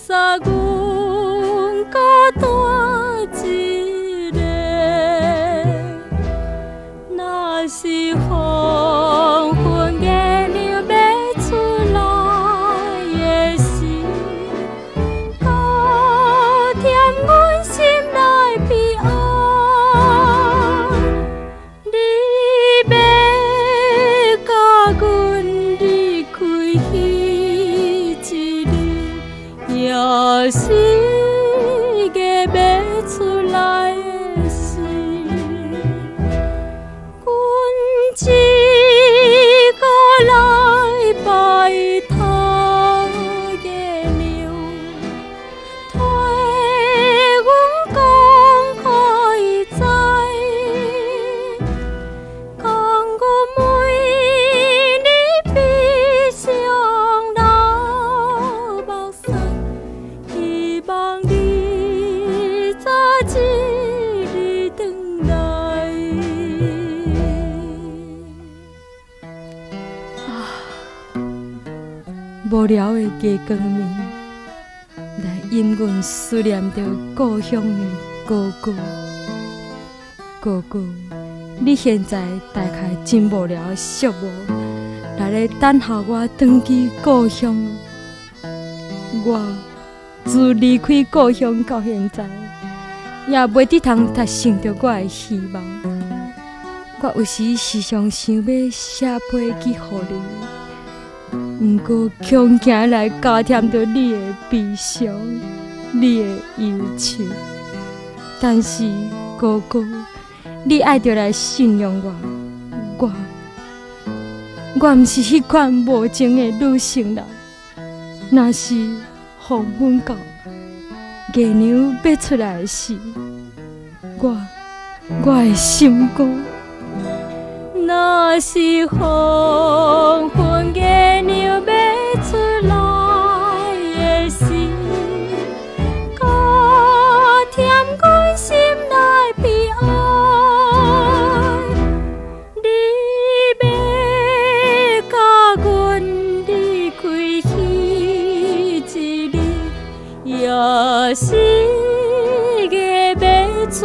洒阮孤单一个，若是黄昏月亮要出来的时，加添阮心内悲哀。你要甲阮离开彼一日，也是月要出来的时，阮只顾来拜托月亮，替阮讲予伊知，讲阮每日悲伤流目屎，希望你早一日转来。无聊的月光暝，来引阮思念着故乡的歌歌。歌歌，你现在大概真无聊，寂寞，来咧等候我转去故乡。我自离开故乡到现在，也袂得通达成着我的希望。我有时时常想要写批寄予你。毋过，恐惊来加添着你的悲伤，你的忧愁。但是，哥哥，你爱着来信任我。我毋是迄款无情的女性人。若是黄昏到，月亮要出来的时，我的心肝。若是黄昏月亮要出来的时，加添阮心内悲哀。你要甲阮离开彼一日，也是月要出